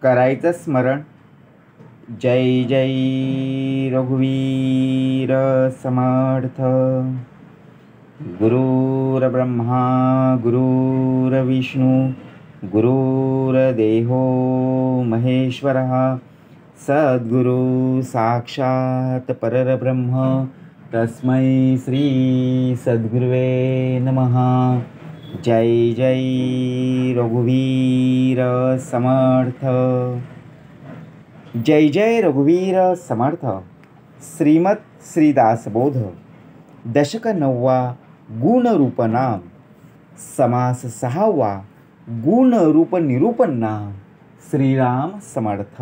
करायचं स्मरण. जय जय रघुवीर समर्थ. गुरुर्ब्रह्मा गुरुर्विष्णू गुरुर्देहो महेश्वरः सद्गुरु साक्षात् परब्रह्म तस्मै श्री सद्गुरुवे नमः. जय जय रघुवीर समर्थ. जय जय रघुवीर समर्थ. श्रीमद श्रीदासबोध दशक 9वा गुणरूप नाम. समास 6वा गुणरूप निरूपण नाम. श्रीराम समर्थ.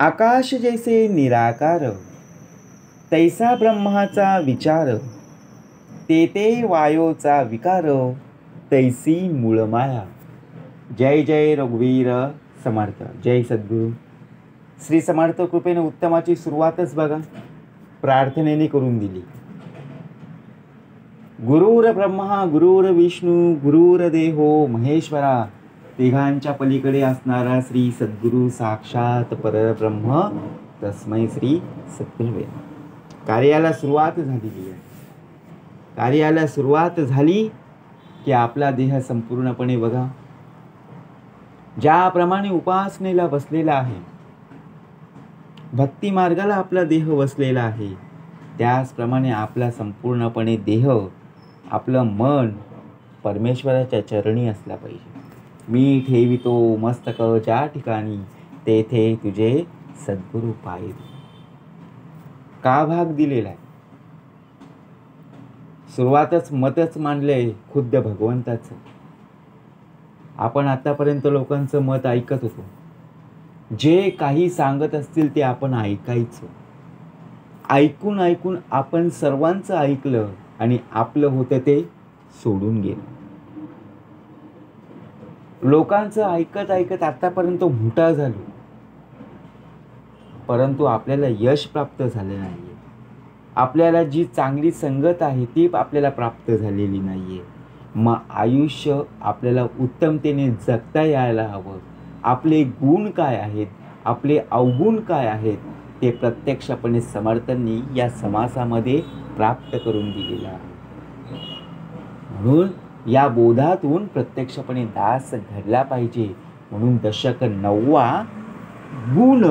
आकाश जैसे निराकार तैसा ब्रह्माचा विचार. तेते वायोचा विकार तैसी मूळमाया. जय जय रघुवीर समर्थ. जय सद्गुरू. श्री समर्थ कृपेने उत्तमाची सुरुवातच बघा प्रार्थनेने करून दिली. गुरुर ब्रह्मा गुरुर विष्णू गुरुर्देहो महेश्वरा. तिघांच्या पलीकडे असणारा श्री सद्गुरू साक्षात परब्रह्म तस्मै श्री सद्गुरुवे. कार्याला सुरुवात झालेली आहे. कार्याला सुरुवात झाली की आपला देह संपूर्णपणे बघा ज्याप्रमाणे उपासनेला बसलेला आहे, भक्ती मार्गाला आपला देह बसलेला आहे, त्याचप्रमाणे आपला संपूर्णपणे देह, आपलं मन परमेश्वराच्या चरणी असला पाहिजे. मी ठेवितो मस्तक ज्या ठिकाणी तेथे तुझे सद्गुरू पाय. का भाग दिलेला आहे? सुरुवातच मतच मांडलंय खुद्द भगवंताचं. आपण आतापर्यंत लोकांचं मत ऐकत होतो. जे काही सांगत असतील ते आपण ऐकायचं. ऐकून ऐकून आपण सर्वांचं ऐकलं आणि आपलं होतं ते सोडून गेलं. लोकांचं ऐकत ऐकत आतापर्यंत मोठा झालो, परंतु आपल्याला यश प्राप्त झालं नाही. आपल्याला जी चांगली संगत आहे ती आपल्याला प्राप्त झालेली नाही आहे. मग आयुष्य आपल्याला उत्तमतेने जगता यायला हवं. आपले गुण काय आहेत, आपले अवगुण काय आहेत ते प्रत्यक्षपणे समर्थांनी या समासामध्ये प्राप्त करून दिलेलं आहे. म्हणून या बोधातून प्रत्यक्षपणे दास घडला पाहिजे. म्हणून दशक 9वा गुण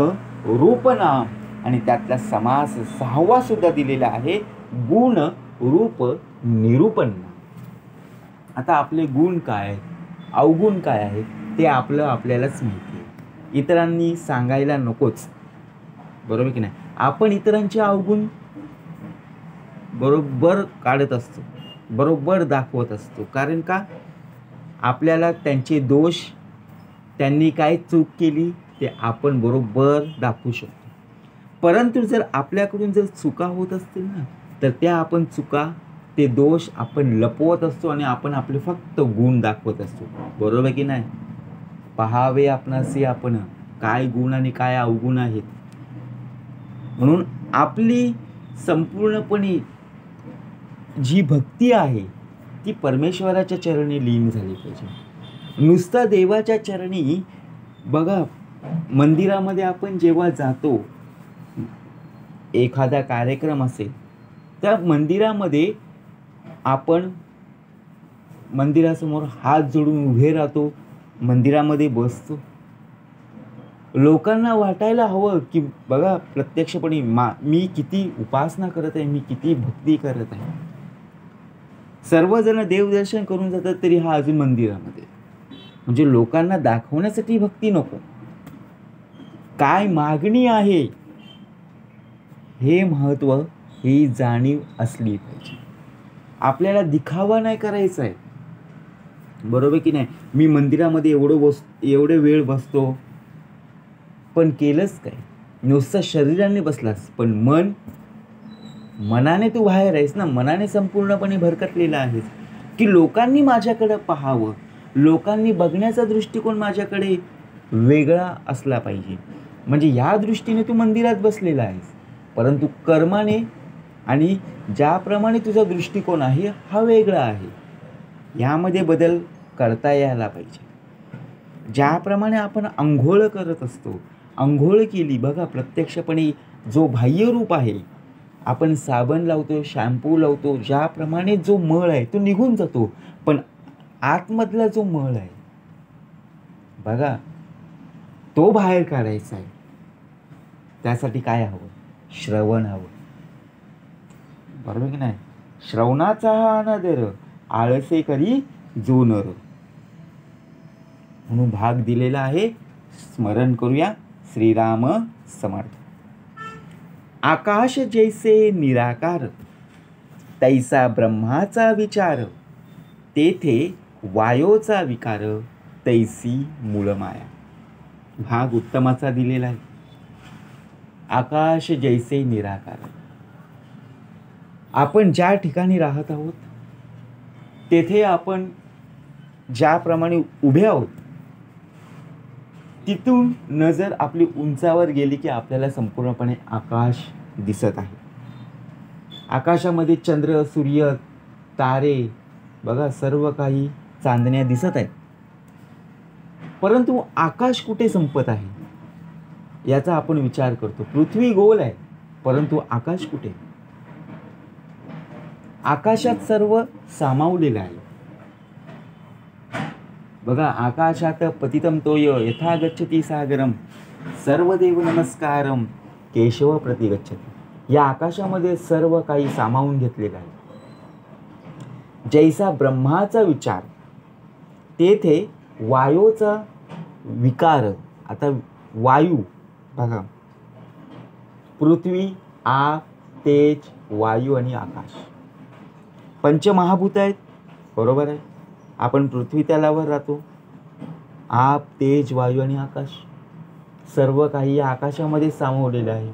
रूप नाम आणि त्यातला समास 6वा सुद्धा दिलेला आहे गुण रूप निरूपण. आता आपले गुण काय आहेत, अवगुण काय आहेत ते आपल्यालाच माहिती आहे. इतरांनी सांगायला नकोच, बरोबर की नाही? आपण इतरांचे अवगुण बरोबर काढत असतो, बरोबर दाखवत असतो. कारण का? आपल्याला त्यांचे दोष, त्यांनी काय चूक केली ते आपण बरोबर दाखवू शकतो. परंतु जर आपल्याकडून जर चुका होत असतील ना, तर त्या आपण चुका, ते दोष आपण लपवत असतो आणि आपण आपले फक्त गुण दाखवत असतो. बरोबर की नाही? पहावे आपणासी आपण काय गुण आणि काय अवगुण आहेत. म्हणून आपली संपूर्णपणे जी भक्ती आहे ती परमेश्वराच्या चरणी लीन झाली पाहिजे. नुसता देवाच्या चरणी बघा, मंदिरामध्ये आपण जेव्हा जातो, एखादा कार्यक्रम असेल त्या मंदिरामध्ये आपण मंदिरासमोर हात जोडून उभे राहतो, मंदिरामध्ये बसतो. लोकांना वाटायला हवं की बघा प्रत्यक्षपणे मी किती उपासना करत आहे, मी किती भक्ती करत आहे. सर्वजण देवदर्शन करून जातात तरी हा अजून मंदिरामध्ये. म्हणजे लोकांना दाखवण्यासाठी भक्ती नको, काय मागणी आहे हे महत्त्व, ही जाणीव असली पाहिजे. आपल्याला दिखावा नाही करायचा आहे, बरोबर की नाही? मी मंदिरामध्ये एवढे वेळ बसतो, पण केलंच काय? नुसतं शरीराने बसलास, पण मनाने तू बाहेर आहेस ना, मनाने संपूर्णपणे भरकटलेला आहेस की लोकांनी माझ्याकडे पाहावं, लोकांनी बघण्याचा दृष्टिकोन माझ्याकडे वेगळा असला पाहिजे. म्हणजे या दृष्टीने तू मंदिरात बसलेला आहेस, परंतु कर्माने आणि ज्याप्रमाणे तुझा दृष्टिकोन आहे हा वेगळा आहे. यामध्ये बदल करता यायला पाहिजे. ज्याप्रमाणे आपण आंघोळ करत असतो, आंघोळ केली बघा प्रत्यक्षपणे जो बाह्य रूप आहे, आपण साबण लावतो, शॅम्पू लावतो, ज्याप्रमाणे जो मळ आहे तो निघून जातो, पण आतमधला जो मळ आहे बघा तो बाहेर काढायचा आहे. त्यासाठी काय हवं? श्रवण हवं, बरोबर की नाही? श्रवणाचा हा अनादर, आळसे करी जो नर, म्हणून भाग दिलेला आहे. स्मरण करूया श्रीराम समर्थ. आकाश जैसे निराकार, तैसा ब्रह्माचा विचार, तेथे वायोचा विकार, तैसी मूळमाया. भाग उत्तमाचा दिलेला आहे. आकाश जैसे निराकार, आपण ज्या ठिकाणी राहत आहोत तेथे आपण ज्याप्रमाणे उभे आहोत, तिथून नजर आपली उंचावर गेली की आपल्याला संपूर्णपणे आकाश दिसत आहे. आकाशामध्ये चंद्र, सूर्य, तारे बघा सर्व काही चांदण्या दिसत आहेत. परंतु आकाश कुठे संपत आहे याचा आपण विचार करतो. पृथ्वी गोल आहे, परंतु आकाश कुठे? आकाशात सर्व सामावलेलं आहे. बघा आकाशात पतितम तोय यथा गच्छति सागरम, सर्वदेव नमस्कारम केशव प्रति गच्छति. या आकाशामध्ये सर्व काही सामावून घेतलेलं आहे. जैसा ब्रह्माचा विचार, तेथे वायूचा विकार. आता वायू बघा, पृथ्वी, आग, तेज, वायू आणि आकाश पंचमहाभूत आहेत, बरोबर आहे. आपण पृथ्वी तलावर राहतो. आप, तेज, वायू आणि आकाश सर्व काही या आकाशामध्ये सामावलेलं आहे.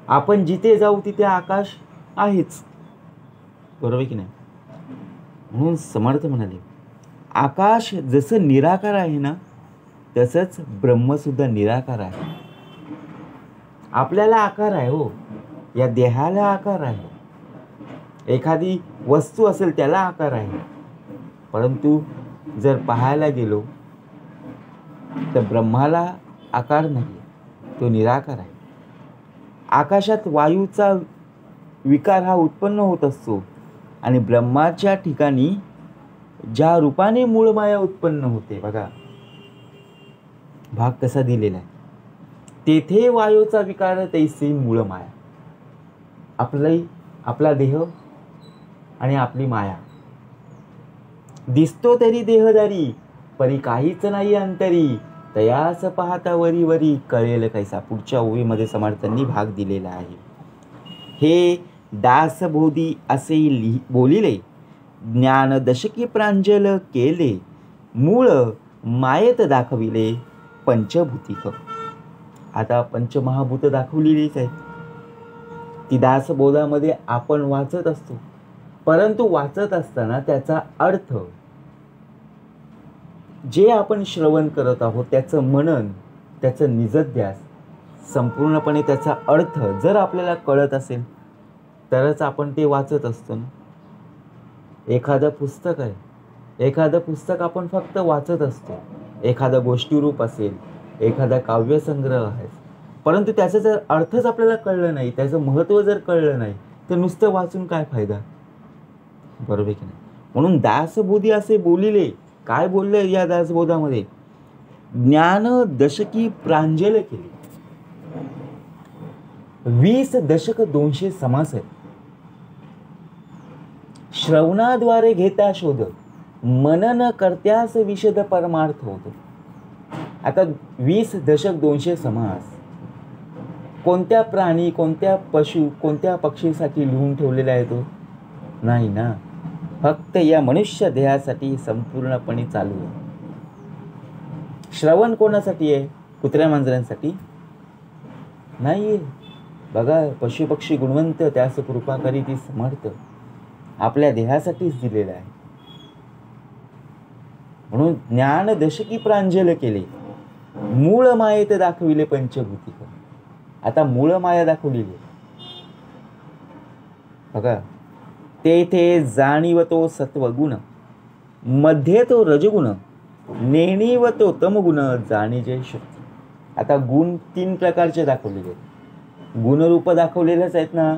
आपण जिथे जाऊ तिथे आकाश आहेच, बरोबर की नाही? म्हणून समर्थ म्हणाले आकाश जसं निराकार आहे ना, तसंच ब्रह्मसुद्धा निराकार आहे. आपल्याला आकार आहे हो, या देहाला आकार आहे. एखादी वस्तू असेल त्याला आकार आहे, परंतु जर पाहायला गेलो तर ब्रह्माला आकार नाही, तो निराकार आहे. आकाशात वायूचा विकार हा उत्पन्न होत असतो आणि ब्रह्माच्या ठिकाणी ज्या रूपाने मूळमाया उत्पन्न होते बघा, भाग कसा दिलेला आहे. तेथे वायूचा विकार, तैसी मूळमाया. आपला देह आणि आपली माया दिसतो तरी देहदारी, परी काहीच नाही अंतरी, तयास पाहता वरी वरी कळेल कैसा. पुढच्या ओवीमध्ये समर्थांनी भाग दिलेला आहे. हे दासबोधी असे बोलिले, ज्ञान दशकी प्रांजल केले, मूळ मायेत दाखविले पंचभूतिक. आता पंचमहाभूत दाखवलेलीच आहेत. ती दासबोधामध्ये आपण वाचत असतो, परंतु वाचत असताना त्याचा अर्थ, जे आपण श्रवण करत आहोत त्याचं मनन, त्याचं निजध्यास, संपूर्णपणे त्याचा अर्थ जर आपल्याला कळत असेल तरच आपण ते वाचत असतो ना. एखादं पुस्तक आहे, एखादं पुस्तक आपण फक्त वाचत असतो. एखादा गोष्टीरूप असेल, एखादा काव्यसंग्रह आहे, परंतु त्याचा जर अर्थच आपल्याला कळलं नाही, त्याचं महत्त्व जर कळलं नाही, तर नुसतं वाचून काय फायदा, बरोबर की नाही? म्हणून दासबोधी असे बोलिले. काय बोलले या दासबोधामध्ये? ज्ञान दशकी प्रांजल केली. 20 दशक 200 समास आहेत. श्रवणाद्वारे घेता शोध, मनन करत्यास विशद परमार्थ होतो. आता 20 दशक 200 समास कोणत्या प्राणी, कोणत्या पशु, कोणत्या पक्षीसाठी लिहून ठेवलेला आहे तो? नाही ना, फक्त या मनुष्य देहासाठी संपूर्णपणे चालू आहे. श्रवण कोणासाठी आहे? कुत्र्या मांजरांसाठी नाही. बघा पशुपक्षी गुणवंत त्यास कृपा करी ती समर्थ, आपल्या देहासाठीच दिलेला आहे. म्हणून ज्ञान दशकी प्रांजल केले, मूळ मायेत दाखविले पंचभूतिक. आता मूळ माया दाखवलेली बघा. तेथे जाणीवतो सत्वगुण, मध्ये तो रजगुण, नेणी व तो तमगुण जाणीचे शक्ती. आता गुण 3 प्रकारचे दाखवलेले आहेत. गुणरूप दाखवलेलेच आहेत ना,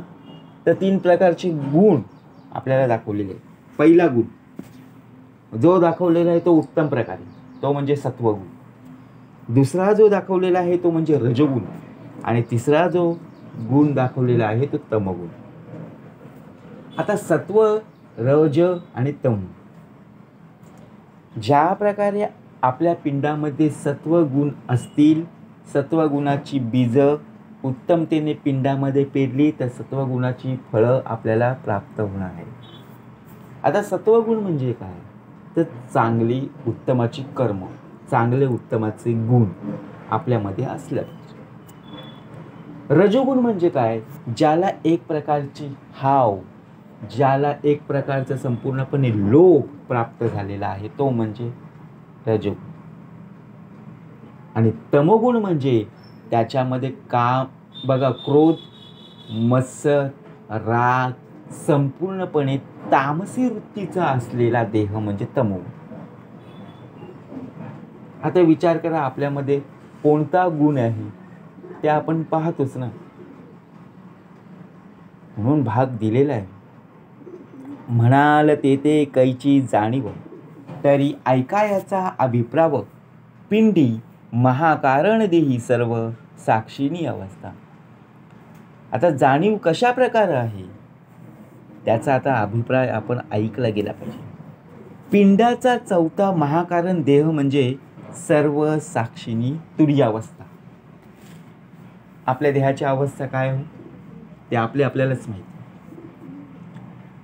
तर 3 प्रकारचे गुण आपल्याला दाखवलेले आहेत. पहिला गुण जो दाखवलेला आहे तो उत्तम प्रकारे, तो म्हणजे सत्वगुण. दुसरा जो दाखवलेला आहे तो म्हणजे रजोगुण. आणि तिसरा जो गुण दाखवलेला आहे तो तमगुण. आता सत्व, रज आणि तम, ज्या प्रकारे आपल्या पिंडामध्ये सत्वगुण असतील, सत्वगुणाची बीज उत्तमतेने पिंडामध्ये पेरली तर सत्वगुणाची फळं आपल्याला प्राप्त होणार आहे. आता सत्वगुण म्हणजे काय, तर चांगली उत्तमाची कर्म, चांगले उत्तमाचे गुण आपल्यामध्ये असले पाहिजे. रजोगुण म्हणजे काय, ज्याला एक प्रकारची हाव, ज्याला एक प्रकारचा संपूर्णपणे लोभ प्राप्त झालेला आहे, तो म्हणजे रजोगुण. आणि तमोगुण म्हणजे त्याच्यामध्ये काम, बघा, क्रोध, मत्सर, राग, संपूर्णपणे तामसी वृत्तीचा असलेला देह म्हणजे तमोगुण. आता विचार करा, आपल्यामध्ये कोणता गुण आहे ते आपण पाहतोच ना, म्हणून भाग दिलेला आहे. म्हणाल ते कैची जाणीव, तरी ऐकायाचा अभिप्राव, पिंडी महाकारण देही सर्व साक्षीनी अवस्था. आता जाणीव कशा प्रकारे आहे त्याचा आता अभिप्राय आपण ऐकला गेला पाहिजे. पिंडाचा चौथा महाकारण देह म्हणजे सर्व साक्षीनी तुरी अवस्था. आपल्या देहाची अवस्था काय हो ते आपल्यालाच माहिती.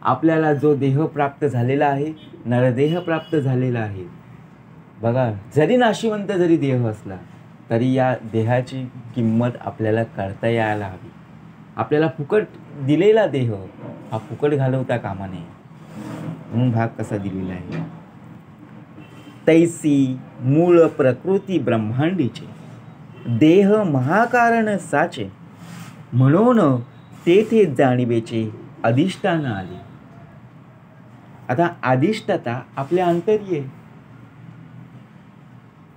आपल्याला जो देह प्राप्त झालेला आहे, नरदेह प्राप्त झालेला आहे, बघा, जरी नाशिवंत जरी देह असला तरी या देहाची किंमत आपल्याला कळता यायला हवी. आपल्याला फुकट दिलेला देह हा फुकट घालवता कामा नये, म्हणून भाग कसा दिलेला आहे. तैसी मूळ प्रकृती ब्रह्मांडीचे, देह महाकारण साचे, म्हणून तेथे जाणीवेचे अधिष्ठान आले. आता अधिष्ठाता आपल्या अंतरी आहे,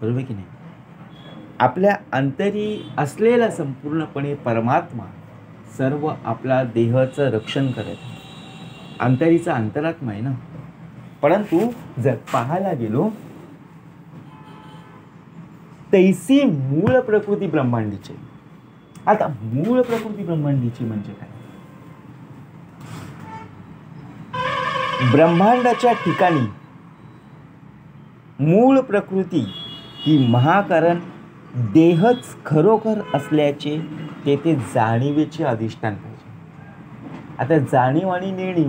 बरोबर की नाही. आपल्या अंतरी असलेला संपूर्णपणे परमात्मा सर्व आपला देहाचं रक्षण करत आहे. अंतरीचा अंतरात्मा आहे ना. परंतु जर पाहायला गेलो, तैसी मूळ प्रकृती ब्रह्मांडीचे. आता मूळ प्रकृती ब्रह्मांडीची म्हणजे काय, ब्रह्मांडाच्या ठिकाणी मूळ प्रकृती ही महाकारण देहच खरोखर असल्याचे तेथे जाणीवेचे अधिष्ठान पाहिजे. आता जाणीव आणि नेणी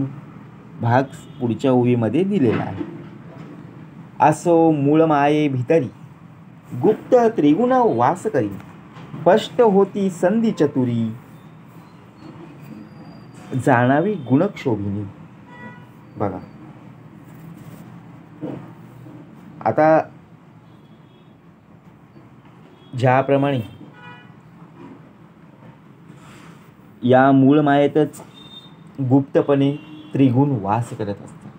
भाग पुढच्या ओळीमध्ये दिलेला आहे. असो मूळ माये भितरी, गुप्त त्रिगुण वास करी, स्पष्ट होती संधी चतुरी, जाणावी गुणक्षोभिनी. बघा, आता ज्याप्रमाणे या मूळ मायेतच गुप्तपणे त्रिगुण वास करत असतात.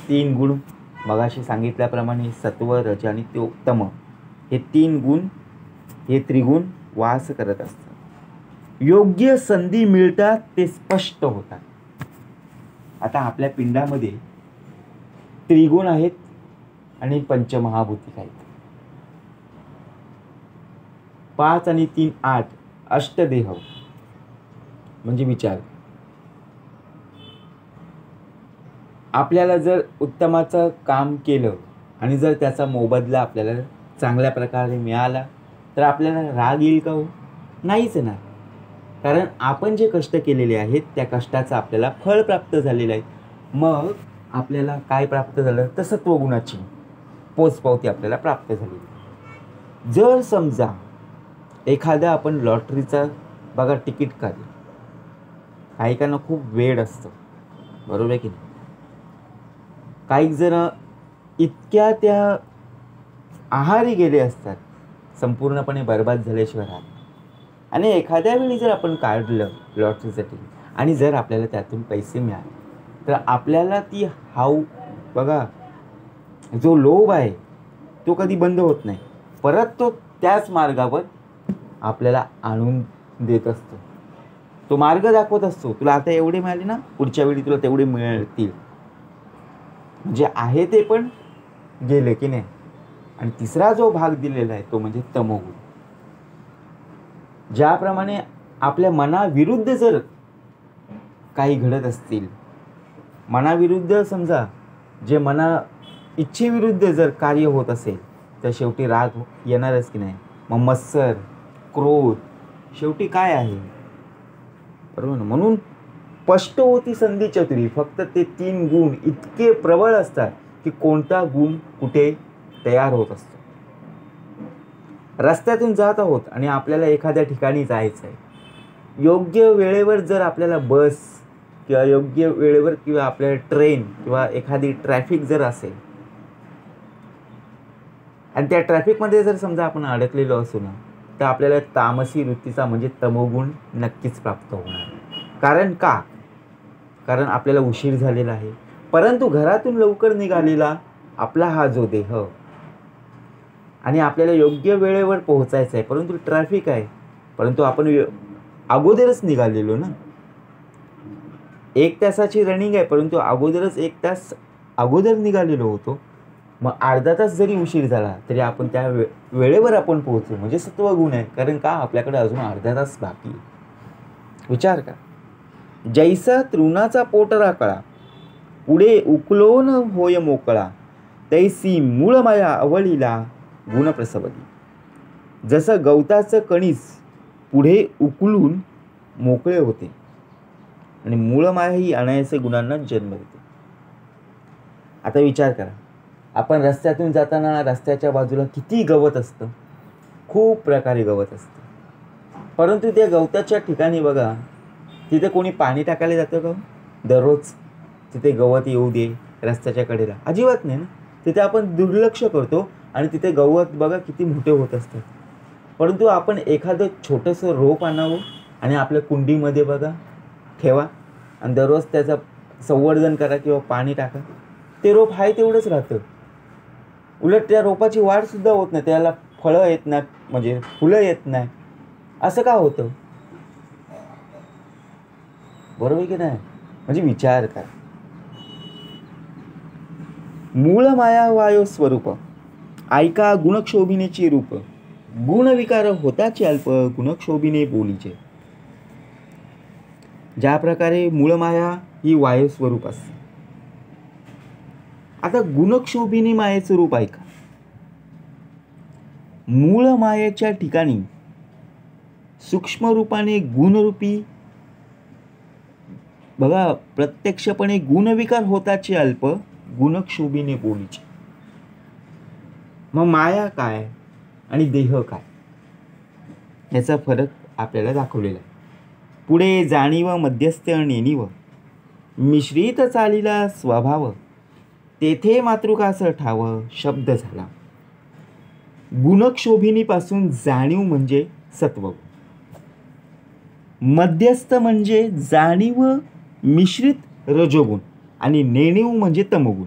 3 गुण मगाशी सांगितल्याप्रमाणे सत्व, रज आणि तम, हे 3 गुण, हे त्रिगुण वास करत असतात. योग्य संधी मिळतात ते स्पष्ट होतात. आता आपल्या पिंडामध्ये त्रिगुण आहेत आणि पंचमहाभूतिक आहेत. 5 आणि 3 8 अष्टदेह म्हणजे विचार. आपल्याला जर उत्तमाचं काम केलं आणि जर त्याचा मोबदला आपल्याला चांगल्या प्रकारे मिळाला तर आपल्याला राग येईल का हो? नाहीच ना. कारण आपण जे कष्ट केलेले आहेत त्या कष्टाचं आपल्याला फळ प्राप्त झालेलं आहे. मग आपल्याला काय प्राप्त झालं तर सत्वगुणाची पोचपावती आपल्याला प्राप्त झाली. जर समजा एखाद्या आपण लॉटरीचा बघा तिकीट काढलं, काही काहींना खूप वेळ असतं, बरोबर आहे की नाही. काही जण इतक्या त्या आहारी गेले असतात, संपूर्णपणे बर्बाद झाल्याशिवाय राहत. आणि एखाद्या वेळी जर आपण काढलं लॉटरीचं तिकीट आणि जर आपल्याला त्यातून पैसे मिळाले तर आपल्याला ती हाव, बघा, जो लोभ आहे तो कधी बंद होत नाही. परत तो त्याच मार्गावर आपल्याला आणून देत असतो. तो मार्ग दाखवत असतो. तुला आता एवढे मिळाले ना, पुढच्या वेळी तुला तेवढे मिळतील. म्हणजे आहे ते पण गेले की नाही. आणि तिसरा जो भाग दिलेला आहे तो म्हणजे तमोगुण. ज्याप्रमाणे आपल्या मनाविरुद्ध जर काही घडत असतील, मनाविरुद्ध समजा जे मना इच्छेविरुद्ध जर कार्य होत असेल, तर शेवटी राग येणारच की नाही. मग मत्सर, क्रोध शेवटी काय आहे, बरोबर ना. म्हणून स्पष्ट होती संधी चतुरी. फक्त ते 3 गुण इतके प्रबळ असतात की कोणता गुण कुठे तयार होत असतो. रस्त्यातून जात आहोत आणि आपल्याला एखाद्या ठिकाणी जायचं आहे. योग्य वेळेवर जर आपल्याला बस किंवा योग्य वेळेवर किंवा आपल्याला ट्रेन किंवा एखादी ट्रॅफिक जर असेल आणि त्या ट्रॅफिकमध्ये जर समजा आपण अडकलेलो असू ना, तर आपल्याला तामसी वृत्तीचा म्हणजे तमोगुण नक्कीच प्राप्त होणार. कारण का? कारण आपल्याला उशीर झालेला आहे. परंतु घरातून लवकर निघालेला आपला हा जो देह आणि आपल्याला योग्य वेळेवर पोहोचायचं आहे, परंतु ट्रॅफिक आहे. परंतु आपण अगोदरच निघालेलो ना. 1 तासाची रनिंग आहे, परंतु अगोदरच 1 तास अगोदर निघालेलो होतो. मग अर्धा तास जरी उशीर झाला तरी आपण त्या वेळेवर आपण पोहोचू, म्हणजे सत्वगुण आहे. कारण का? आपल्याकडे अजून अर्धा तास बाकी आहे. विचार का. जैसा तृणाचा पोट राखळा, पुढे उकलोन होय मोकळा, तैसी मूळ माया अवळीला गुण प्रसवली. जसं गवताचं कणीस पुढे उकलून मोकळे होते आणि मूळ माया ही अनायासे गुणांना जन्म देते. आता विचार करा, आपण रस्त्यातून जाताना रस्त्याच्या बाजूला किती गवत असतं, खूप प्रकारे गवत असतं. परंतु त्या गवताच्या ठिकाणी बघा, तिथे कोणी पाणी टाकायला जातं का दररोज? तिथे गवत येऊ दे रस्त्याच्या कडेला, अजिबात नाही ना. तिथे आपण दुर्लक्ष करतो आणि तिथे गवत बघा किती मोठे होत असतात. परंतु आपण एखादं छोटंसं रोप आणावं आणि आपल्या कुंडीमध्ये बघा ठेवा आणि दररोज त्याचं संवर्धन करा किंवा पाणी टाका. ते रोप आहे तेवढंच राहतं. उलट त्या रोपाची वाढसुद्धा होत नाही, त्याला फळं येत नाही, म्हणजे फुलं येत नाही. असं का होतं? बरोबर की नाही? म्हणजे विचार करा. मूळ माया वायो स्वरूप, ऐका गुणक्षोभिनेची रूप, गुणविकार होताचे अल्प, गुणक्षोभिने बोलीचे. ज्या प्रकारे मूळ माया ही वायू स्वरूप असते. आता गुणक्षोभिनी मायेचं रूप ऐका. मूळ मायेच्या ठिकाणी सूक्ष्म रूपाने गुणरूपी बघा, प्रत्यक्षपणे गुणविकार होताचे अल्प, गुणक्षोभिने बोलीचे. मग माया काय आणि देह काय याचा फरक आपल्याला दाखवलेला आहे. पुढे जाणीव मध्यस्थ नेणीव, मिश्रित चालीला स्वभाव, तेथे मातृकास ठाव, शब्द झाला. गुणक्षोभिनीपासून जाणीव म्हणजे सत्वगुण, मध्यस्थ म्हणजे जाणीव मिश्रित रजोगुण आणि नेणीव म्हणजे तमोगुण.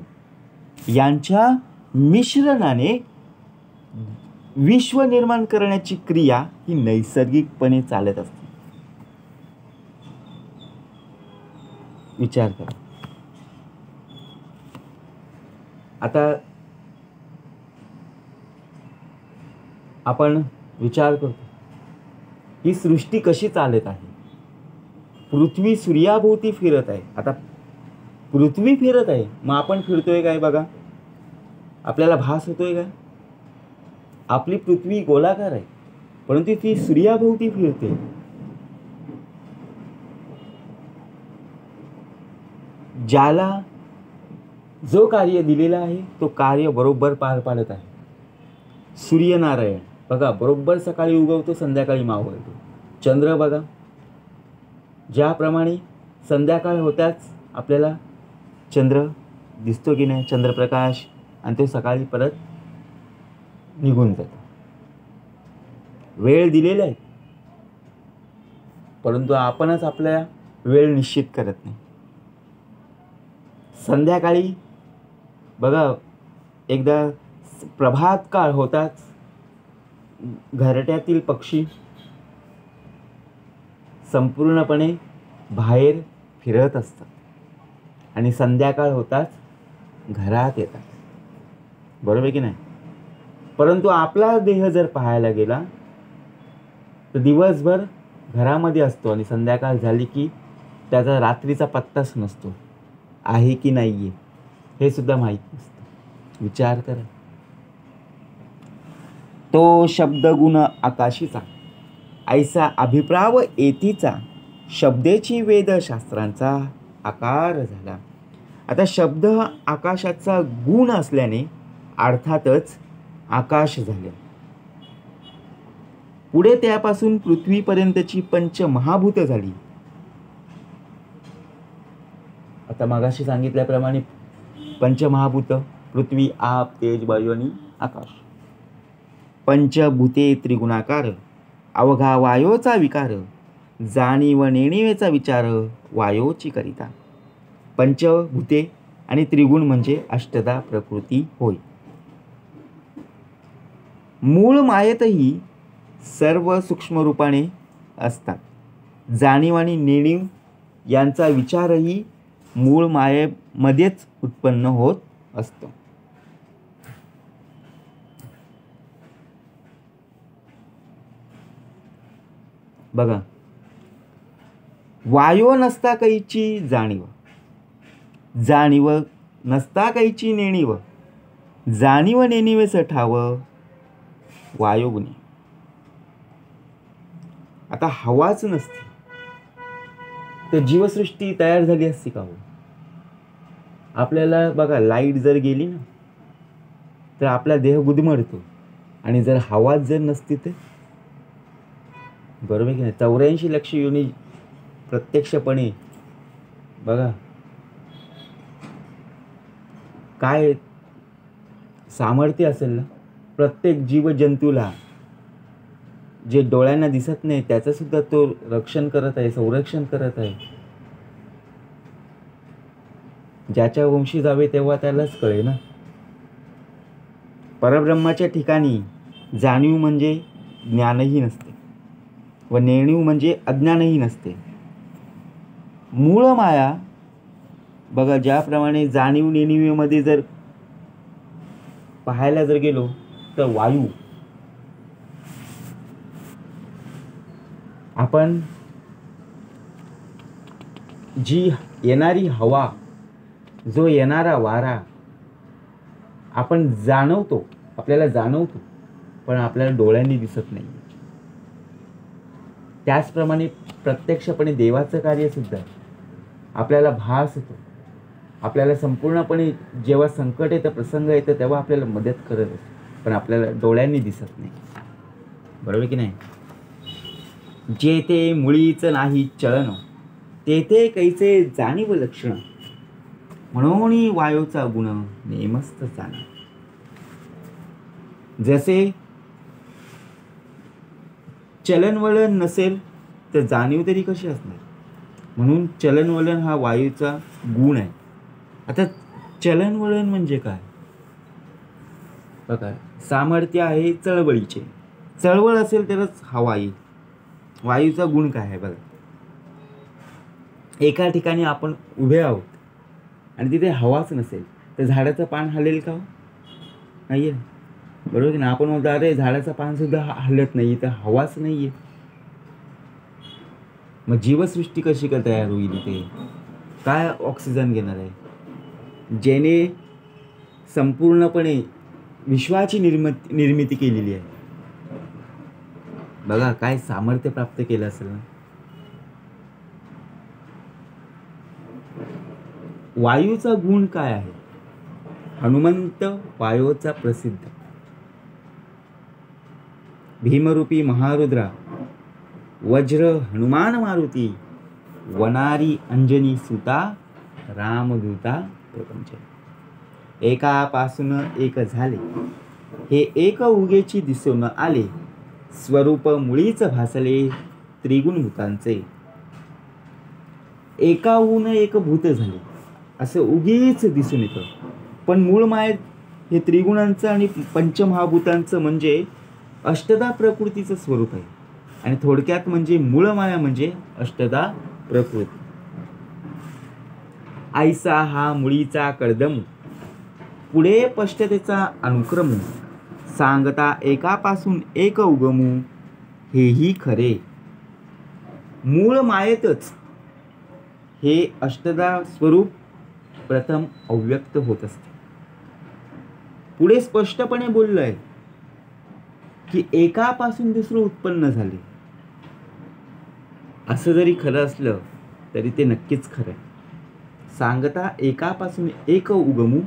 यांच्या मिश्रणाने विश्व निर्माण करण्याची क्रिया ही नैसर्गिकपणे चालत असते. विचार करा. आता आपण विचार करतो ही सृष्टी कशी चालत आहे. पृथ्वी सूर्याभोवती फिरत आहे. आता पृथ्वी फिरत आहे, मग आपण फिरतोय काय बघा, आपल्याला भास होतोय काय? आपली पृथ्वी गोलाकार आहे, परंतु ती सूर्याभोवती फिरते. ज्याला जो कार्य दिलेला आहे तो कार्य बरोबर पार पाडत आहे. सूर्यनारायण बघा, बरोबर सकाळी उगवतो, संध्याकाळी मावळतो. चंद्र बघा, ज्याप्रमाणे संध्याकाळ होत्याच आपल्याला चंद्र दिसतो की नाही, चंद्रप्रकाश, आणि तो सकाळी परत निघून जातो. वेळ दिलेला आहे, परंतु आपणच आपल्या वेळ निश्चित करत नाही. संध्याकाळी बघा, एकदा प्रभात काळ होताच घरट्यातील पक्षी संपूर्णपणे बाहेर फिरत असतात आणि संध्याकाळ होताच घरात येतात, बरोबर की नाही? परंतु आपला देह जर पाहायला गेला तर दिवसभर घरामध्ये असतो आणि संध्याकाळ झाली की त्याचा रात्रीचा पत्ताच नसतो, आहे की नाही आहे हे सुद्धा माहीत नसतं. विचार करा. तो शब्दगुण आकाशीचा, ऐसा अभिप्राव येतीचा, शब्देची वेदशास्त्रांचा आकार झाला. आता शब्द हा आकाशाचा गुण असल्याने अर्थातच आकाश झाले. पुढे त्यापासून पृथ्वीपर्यंतची पंचमहाभूत झाली. आता मागाशी सांगितल्याप्रमाणे पंचमहाभूत पृथ्वी, आप, तेज, वायू आणि आकाश. पंचभूते त्रिगुणाकार, अवघा वायोचा विकार, जाणीव नेणिवेचा विचार वायोची करिता. पंचभूते आणि त्रिगुण म्हणजे अष्टदा प्रकृती होय. मूळ मायेतही सर्व सूक्ष्म रूपाने असतात. जाणीव आणि नेणीव यांचा विचारही मूळ मायेमध्येच उत्पन्न होत असतो. बघा, वायो नसता कैची जाणीव, जाणीव नसता कैची नेणीव, जाणीव नेणिवेच ठाव वायोगुणी. आता हवाच नसती तर जीवसृष्टी तयार झाली असती का हो? आपल्याला बघा, लाईट जर गेली ना तर आपला देह गुदमरतो, आणि जर हवाच जर नसती तर, बरोबर की नाही? 84 लक्ष योनी प्रत्यक्षपणे बघा काय सामर्थ्य असेल ना प्रत्येक जीवजंतूला. जे डोळ्यांना दिसत नाही त्याचं सुद्धा तो रक्षण करत आहे, संरक्षण करत आहे. ज्याच्या वंशी जावे तेव्हा त्यालाच कळे ना. परब्रह्माच्या ठिकाणी जाणीव म्हणजे ज्ञानही नसते व नेणीव म्हणजे अज्ञानही नसते. मूळ माया बघा, ज्याप्रमाणे जाणीव नेणिवेमध्ये जर पाहायला जर गेलो तर वायू, आपण जी येणारी हवा, जो येणारा वारा आपण जाणवतो, आपल्याला जाणवतो, पण आपल्याला डोळ्यांनी दिसत नाही. त्याचप्रमाणे प्रत्यक्षपणे देवाचं कार्य सुद्धा आपल्याला भास होतो. आपल्याला संपूर्णपणे जेव्हा संकट येतं, प्रसंग येतं, तेव्हा आपल्याला मदत करत असतो, पण आपल्याला डोळ्यांनी दिसत नाही, बरोबर की नाही? जेथे मुळीच नाही चलन, तेथे कैसे जाणीव लक्षण, म्हणून वायूचा गुण नेमस्त जाणा. जसे चलनवलन नसेल तर जाणीव तरी कशी असणार? म्हणून चलनवलन हा वायूचा गुण आहे. आता चलनवलन म्हणजे काय? बघा, सामर्थ्य आहे चळवळीचे. चळवळ असेल तरच हवा येईल. वायूचा गुण काय आहे बघा, एका ठिकाणी आपण उभे आहोत आणि तिथे हवाच नसेल तर झाडाचं पान हलेल का? नाहीये, बरोबर की नाही? आपण म्हणतो अरे झाडाचं पान सुद्धा हलत नाही, तर हवाच नाहीये. मग जीवसृष्टी कशी काय तयार होईल? इथे काय ऑक्सिजन घेणार आहे? ज्याने संपूर्णपणे विश्वाची निर्मिती केलेली आहे. बघा काय सामर्थ्य प्राप्त केलं असेल ना. वायूचा गुण काय आहे? हनुमंत वायूचा प्रसिद्ध. भीमरूपी महारुद्रा, वज्र हनुमान मारुती, वनारी अंजनी सुता, रामदूता प्रपंच. एकापासून एक झाले, हे एक उगेची दिसून आले, स्वरूप मुळीच भासले त्रिगुण भूतांचे. एकाहून एक भूत झाले असं उगीच दिसून येतं, पण मूळ मायेत हे त्रिगुणांचं आणि पंचमहाभूतांचं म्हणजे अष्टदा प्रकृतीचं स्वरूप आहे. आणि थोडक्यात म्हणजे मूळ माया म्हणजे अष्टदा प्रकृती. आईसा हा मुळीचा कळदमू, पुढे स्पष्टतेचा अनुक्रम, सांगता एकापासून एक उगमू, हेही खरे. मूळ मायेतच हे अष्टदा स्वरूप प्रथम अव्यक्त होत असते. पुढे स्पष्टपणे बोललंय की एकापासून दुसरं उत्पन्न झाले. असं जरी खरं असलं तरी ते नक्कीच खरं आहे. सांगता एकापासून एक उगमू,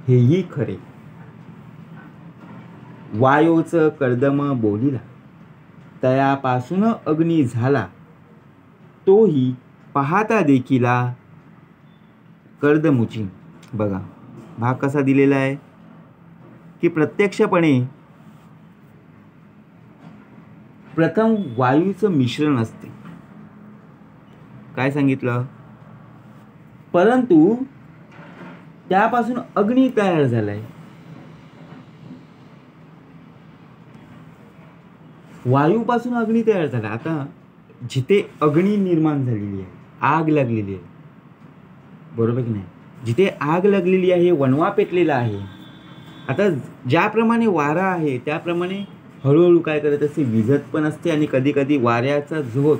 हेही खरे. वायोचं कर्दम बोलिला, तयापासून अग्नी झाला, तोही पाहता देखिला कर्दमुची. बघा भाग कसा दिलेला आहे की प्रत्यक्षपणे प्रथम वायूचं मिश्रण असते. काय सांगितलं? परंतु त्यापासून अग्नी तयार झालाय. वायूपासून अग्नी तयार झाला. आता जिथे अग्नी निर्माण झालेली आहे, आग लागलेली आहे, बरोबर की नाही? जिथे आग लागलेली आहे, वणवा पेटलेला आहे. आता ज्याप्रमाणे वारा आहे त्याप्रमाणे हळूहळू काय करत असते, विझत पण असते. आणि कधी कधी वाऱ्याचा झोत,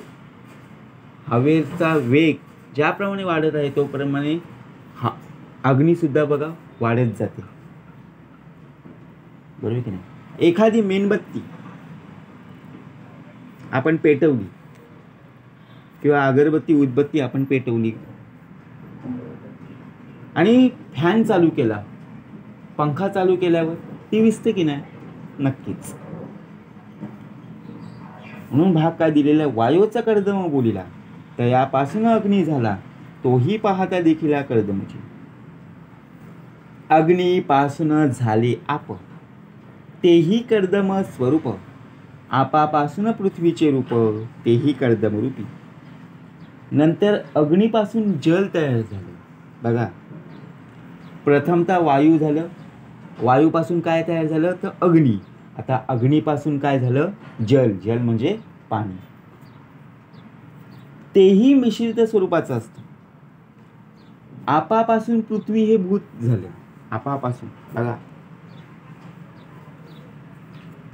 हवेचा वेग ज्याप्रमाणे वाढत आहे तोप्रमाणे अग्नीसुद्धा बघा वाढत जाते, बरोबर की नाही? एखादी मेणबत्ती आपण पेटवली किंवा अगरबत्ती उदबत्ती आपण पेटवली आणि फॅन चालू केला, पंखा चालू केल्यावर ती विझते की नाही? नक्कीच. म्हणून भाग काय दिलेला? वायूचा कर्दम बोलिला, तयापासून अग्नी झाला, तोही पाहता देखिला कर्दमची. अग्नीपासून झाले आप, तेही कर्दम स्वरूप, आपापासून पृथ्वीचे रूप, तेही कर्दम रूपी. नंतर अग्नीपासून जल तयार झाले. बघा प्रथमतः वायू झालं, वायूपासून काय तयार झालं तर अग्नी. आता अग्नीपासून काय झालं? जल. जल म्हणजे पाणी. तेही मिश्रित स्वरूपाचं असतं. आपापासून पृथ्वी हे भूत झालं. आपापासून बघा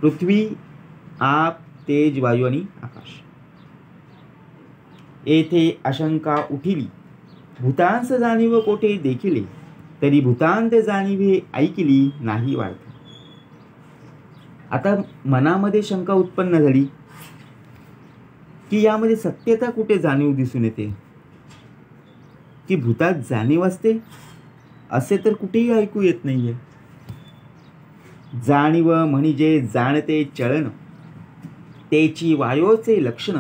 पृथ्वी, आप, तेज, वायू आणि आकाश. येथे आशंका उठिली, भूतांस जाणीव कोठे देखिले, तरी भूतांत जाणीवे ऐकिली नाही वाढते. आता मनामध्ये शंका उत्पन्न झाली की यामध्ये सत्यता कुठे जाणीव दिसून येते, की भूतात जाणीव असते असे तर कुठेही ऐकू येत नाहीये. जाणीव म्हणजे जाणते चलन, तेची वायोचे लक्षण,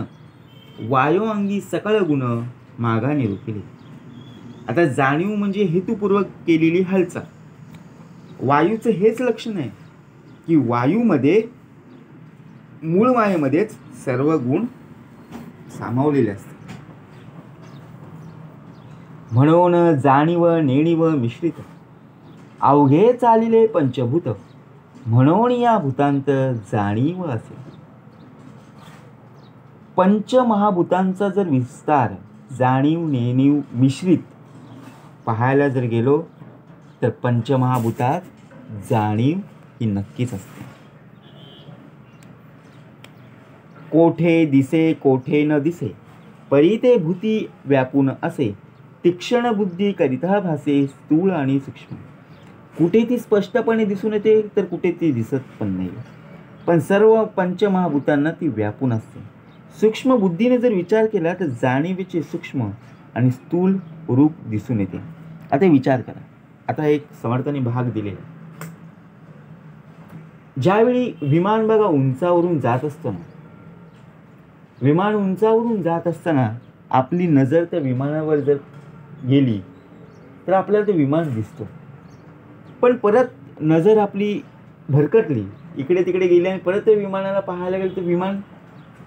वायो अंगी सकळ गुण मागाने रोखिले. आता जाणीव म्हणजे हेतुपूर्वक केलेली हालचाल. वायूचं हेच लक्षण आहे की वायूमध्ये, मूळ मायेमध्येच सर्व गुण सामावलेले असतात. म्हणून जाणीव नेणीव मिश्रित, अवघे चालिले पंचभूत, म्हणून या भूतांत जाणीव असे. पंचमहाभूतांचा जर विस्तार, जाणीव नेणीव मिश्रित पाहायला जर गेलो तर पंचमहाभूतात जाणीव ही नक्कीच असते. कोठे दिसे कोठे न दिसे, परी ते भूती व्यापून असे, तीक्ष्ण बुद्धी करिता भासे स्थूळ आणि सूक्ष्म. कुठे ती स्पष्टपणे दिसून येते तर कुठे ती दिसत पण नाही, पण सर्व पंचमहाभूतांना ती व्यापून असते. सूक्ष्म बुद्धीने जर विचार केला तर जाणीवेचे सूक्ष्म आणि स्थूल रूप दिसून येते. आता विचार करा. आता एक समर्थाने भाग दिलेला, ज्यावेळी विमान बघा उंचावरून जात असतं, विमान उंचावरून जात असताना आपली नजर त्या विमानावर जर गेली तर आपल्याला ते विमान दिसतं. पण परत नजर आपली भरकटली, इकडे तिकडे गेली आणि परत त्या विमानाला पाहायला गेलं तर विमान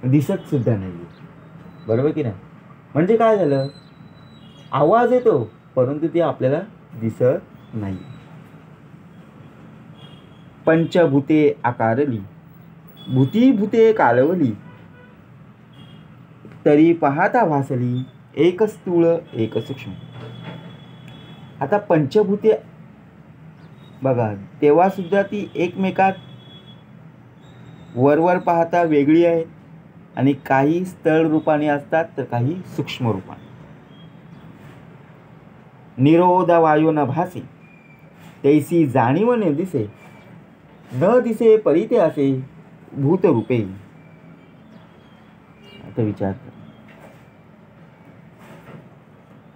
दिसत सुद्धा नाही, बरोबर की नाही? म्हणजे काय झालं? आवाज येतो परंतु ते आपल्याला दिसत नाही. पंचभूते आकारली, भूती भूते कालवली, तरी पाहता भासली, एक स्थूळ एक सूक्ष्म. आता पंचभूते बघा, तेव्हा सुद्धा ती एकमेकात वरवर पाहता वेगळी आहे, आणि काही स्थळ रूपाने असतात तर काही सूक्ष्म रूपाने. निरोध वायो न भासे, तैसी जाणीव न दिसे, न दिसे परिते असे भूतरूपे. आता विचार कर,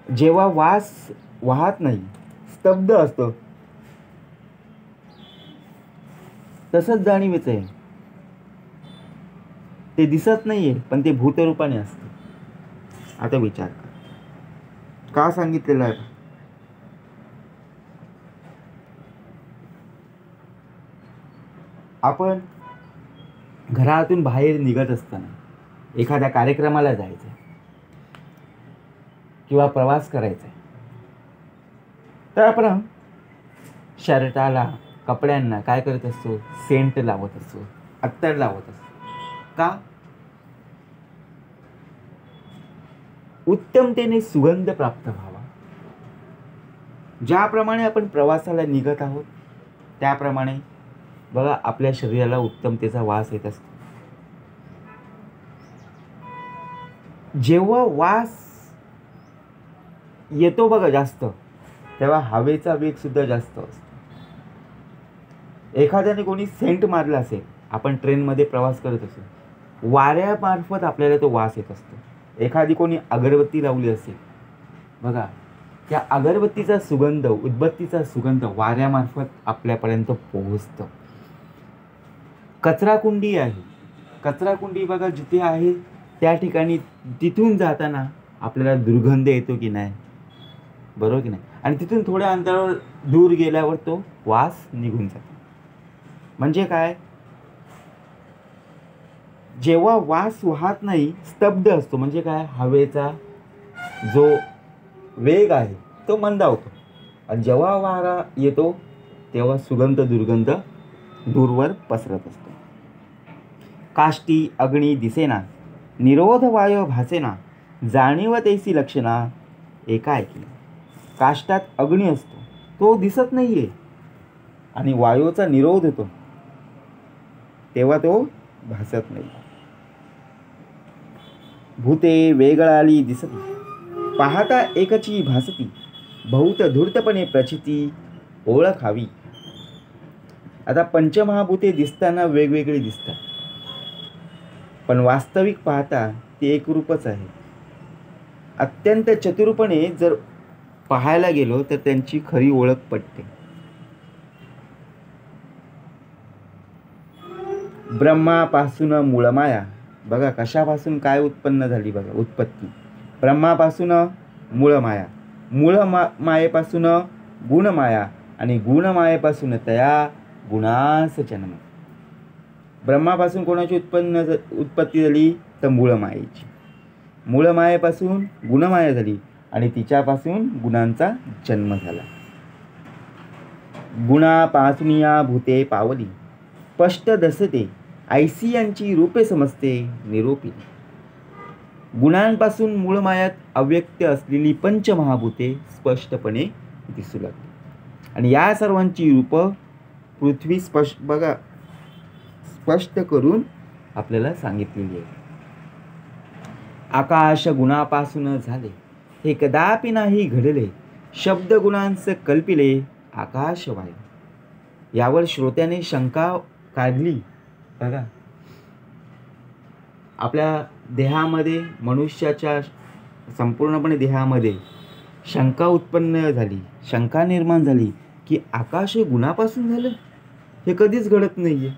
जेव्हा वास वाहत नाही, स्तब्ध असतो, तसंच जाणीवेच आहे. ते दिसत नाहीये पण ते भूतरूपाने असते. आता विचार कर, का सांगितलेलं आहे? आपण घरातून बाहेर निघत असताना एखाद्या कार्यक्रमाला जायचं किंवा प्रवास करायचा, तर आपण शर्टाला कपड्यांना काय करत असतो? सेंट लावत असतो, अत्तर लावत असतो. का? उत्तमतेने सुगंध प्राप्त व्हावा. ज्याप्रमाणे आपण प्रवासाला निघत आहोत त्याप्रमाणे बघा आपल्या शरीराला उत्तमतेचा वास येत असतो. जेव्हा वास येतो बघा जास्त, तेव्हा हवेचा वेग सुद्धा जास्त असतो. एखाद्याने कोणी सेंट मारला असेल, आपण ट्रेनमध्ये प्रवास करत असेल, वाऱ्यामार्फत आपल्याला तो वास येत असतो. एखादी कोणी अगरबत्ती लावली असेल बघा, त्या अगरबत्तीचा सुगंध, उदबत्तीचा सुगंध वाऱ्यामार्फत आपल्यापर्यंत पोहोचतो. कचराकुंडी आहे, कचराकुंडी बघा जिथे आहे त्या ठिकाणी तिथून जाताना आपल्याला दुर्गंध येतो की नाही? बरोबर की नाही? आणि तिथून थोड्या अंतरावर दूर गेल्यावर तो वास निघून जातो. म्हणजे काय? जेव्हा वास वाहत नाही, स्तब्ध असतो, म्हणजे काय? हवेचा जो वेग आहे तो मंदावतो, आणि जेव्हा वारा येतो तेव्हा सुगंध दुर्गंध दूरवर पसरत असतो. काष्टी अग्नी दिसेना, निरोध वाय भासेना, जाणीव तैसी लक्षणा एकाएकी. काष्टात अग्नी असतो, तो दिसत नाहीये, आणि वायूचा निरोध होतो तेव्हा तो भासत नाही. भूते वेगळाली दिसती, पाहता एकची भासती, बहुत धूर्तपणे प्रचिती ओळखावी. आता पंचमहाभूते दिसताना वेगवेगळी दिसतात, पण वास्तविक पाहता ते एकरूपच आहे. अत्यंत चतुरपणे जर पाहायला गेलो तर त्यांची खरी ओळख पटते. ब्रह्मापासून मूळमाया, बघा कशापासून काय उत्पन्न झाली बघा, उत्पत्ती. ब्रह्मापासून मूळमाया, मायेपासून गुणमाया, आणि गुणमायेपासून तया गुणास जन्म. ब्रह्मापासून कोणाची उत्पत्ती झाली? तर मूळमायेची. मूळमायेपासून गुणमाया झाली, आणि तिच्यापासून गुणांचा जन्म झाला. गुणापासून या भूते पावली, स्पष्ट दसते ऐसी यांची रूपे समजते निरोपी. गुणांपासून मूळमायात अव्यक्त असलेली पंचमहाभूते स्पष्टपणे दिसू लागली, आणि या सर्वांची रूप पृथ्वी स्पष्ट करून आपल्याला सांगितलेली आहे. आकाश गुणापासून झाले, हे कदापि नाही घडले, शब्द गुणांस कल्पिले आकाश वायू. यावर श्रोत्याने शंका काढली बघा. आपल्या देहामध्ये, मनुष्याच्या संपूर्णपणे देहामध्ये शंका उत्पन्न झाली, शंका निर्माण झाली की आकाश हे गुणापासून झालं, हे कधीच घडत नाहीये.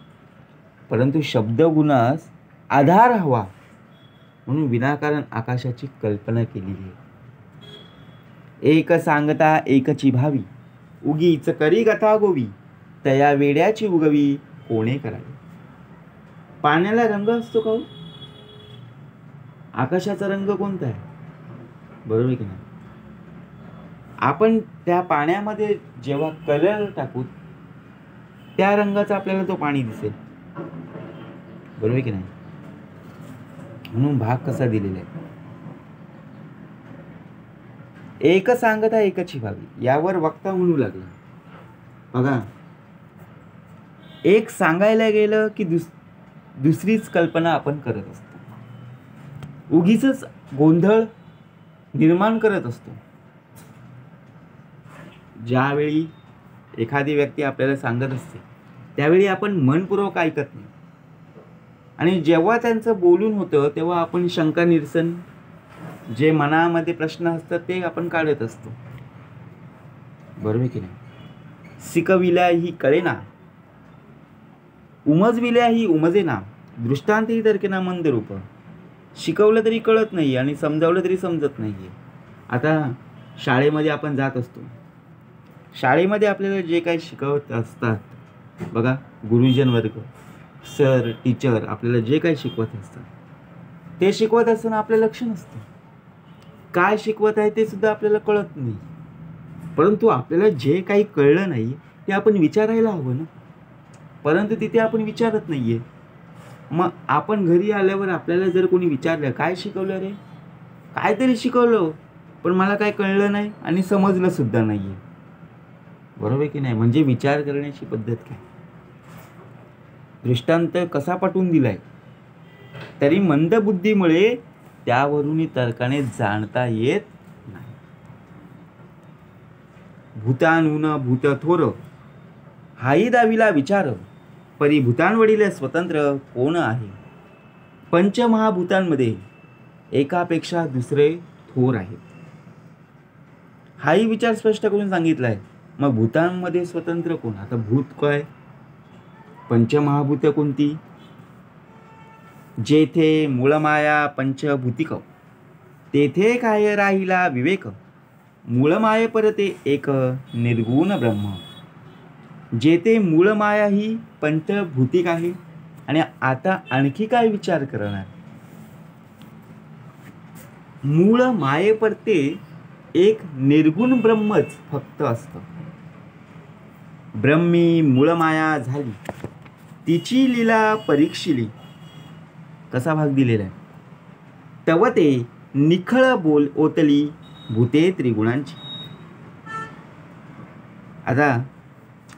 परंतु शब्द गुणास आधार हवा म्हणून विनाकारण आकाशाची कल्पना केलेली आहे. एक सांगता एकची भावी, उगीच करी कथा गोवी, तया वेड्याची उगवी कोणे करावी. पाण्याला रंग असतो का? आकाशाचा रंग कोणता आहे? बरोबर की नाही? आपण त्या पाण्यामध्ये जेव्हा कलर टाकू त्या रंगाचा आपल्याला तो पाणी दिसेल, बरोबर की नाही? म्हणून भाग कसा दिलेला आहे, एक सांगता एकची व्हावी, यावर वक्ता म्हणू लागला. बघा, एक सांगायला गेलं की दुसरीच कल्पना आपण करत असतो, उगीच गोंधळ निर्माण करत असतो. ज्यावेळी एखादी व्यक्ती आपल्याला सांगत असते त्यावेळी आपण मनपूर्वक ऐकत नाही, आणि जेव्हा त्यांचं बोलून होतं तेव्हा आपण शंका निरसन, जे मनामध्ये प्रश्न असतात ते आपण काढत असतो, बरोबर की नाही? शिकविल्या ही कळेना, उमजविल्या ही उमजेना, दृष्टांत ही तर्केना मंद रूप. शिकवलं तरी कळत नाही आणि समजावलं तरी समजत नाही. आता शाळेमध्ये आपण जात असतो, शाळेमध्ये आपल्याला जे काही शिकवत असतात, बघा, गुरुजन वर्ग, सर, टीचर आपल्याला जे काही शिकवत असतात ते शिकवत असताना आपलं लक्ष नसतं, काय शिकवत आहे ते सुद्धा आपल्याला कळत नाही. परंतु आपल्याला जे काही कळलं नाही ते आपण विचारायला हवं ना, परंतु तिथे आपण विचारत नाहीये. मग आपण घरी आल्यावर आपल्याला जर कोणी विचारलं काय शिकवलं रे, काहीतरी शिकवलं पण मला काय कळलं नाही आणि समजलं सुद्धा नाहीये, बरोबर की नाही? म्हणजे विचार करण्याची पद्धत काय, दृष्टांत कसा पटवून दिलाय तरी मंदबुद्धीमुळे त्यावरून तर्काने जाणता येत नाही. भूतानून भूत थोर, हाही दाविला विचार, परी भूतांवरील स्वतंत्र कोण आहे? पंचमहाभूतांमध्ये एकापेक्षा दुसरे थोर आहेत, हाही विचार स्पष्ट करून सांगितलाय. मग भूतांमध्ये स्वतंत्र कोण? आता भूत काय, पंचमहाभूत कोणती? जेथे मूळमाया पंचभूतिक, तेथे काय राहिला विवेक, मूळमाये परते एक निर्गुण ब्रह्म. जेथे मूळमाया ही पंचभूतिक आहे, आणि आता आणखी काय विचार करणार? मूळ माये परते एक निर्गुण ब्रह्मच फक्त असतं. ब्रह्मी मूळमाया झाली, तिची लीला परीक्षिली. कसा भाग दिलेला आहे? तव ते निखळ बोल ओतली भूते त्रिगुणांची. आता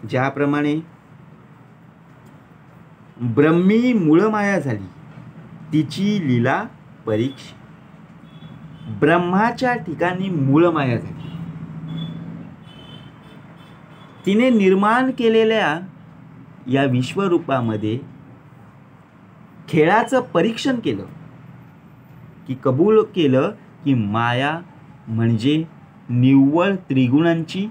ज्याप्रमाणे ब्रह्मी मूळमाया झाली, तिची लीला परीक्षी. ब्रह्माच्या ठिकाणी मूळमाया झाली, तिने निर्माण केलेल्या या विश्वरूपामध्ये खेळाचं परीक्षण केलं की कबूल केलं की माया म्हणजे निव्वळ त्रिगुणांची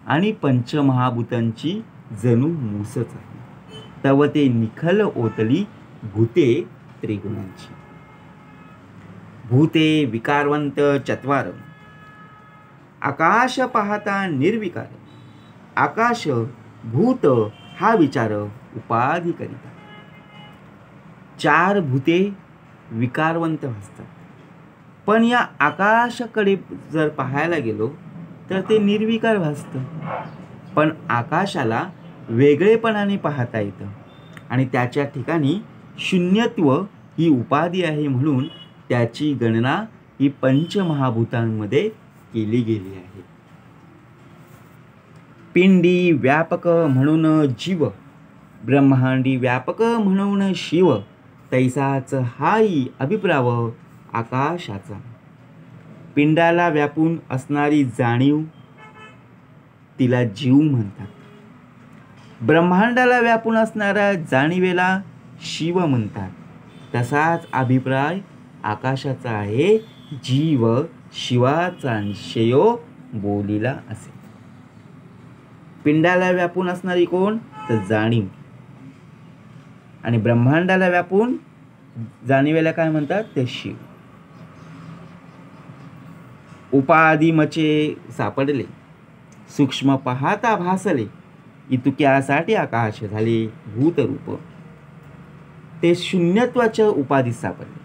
आणि पंचमहाभूतांची जणू मूसच आहे. तव ते निखल ओतली भूते त्रिगुणांची. भूते विकारवंत चत्वार, आकाश पाहता निर्विकार. आकाश भूत हा विचार उपाधी करिता. चार भूते विकारवंत असतात, पण या आकाशाकडे जर पाहायला गेलो तर ते निर्विकार भासतं. पण आकाशाला वेगळेपणाने पाहता येतं, आणि त्याच्या ठिकाणी शून्यत्व ही उपाधी आहे, म्हणून त्याची गणना ही पंचमहाभूतांमध्ये केली गेली आहे. पिंडी व्यापक म्हणून जीव, ब्रह्मांडी व्यापक म्हणून शिव. तैसाच हाही अभिप्राव आकाशाचा. पिंडाला व्यापून असणारी जाणीव तिला जीव म्हणतात. ब्रह्मांडाला व्यापून असणाऱ्या जाणीवेला शिव म्हणतात. तसाच अभिप्राय आकाशाचा आहे. जीव शिवाचा निश्चयो बोलिला असे. पिंडाला व्यापून असणारी कोण? तर जाणीव. आणि ब्रह्मांडाला व्यापून जाणीवेला काय म्हणतात? ते शिव. उपाधी मचे सापडले, सूक्ष्म पाहता भासले. इतुक्यासाठी आकाश झाले भूतरूप. ते शून्यत्वाच्या उपाधीत सापडले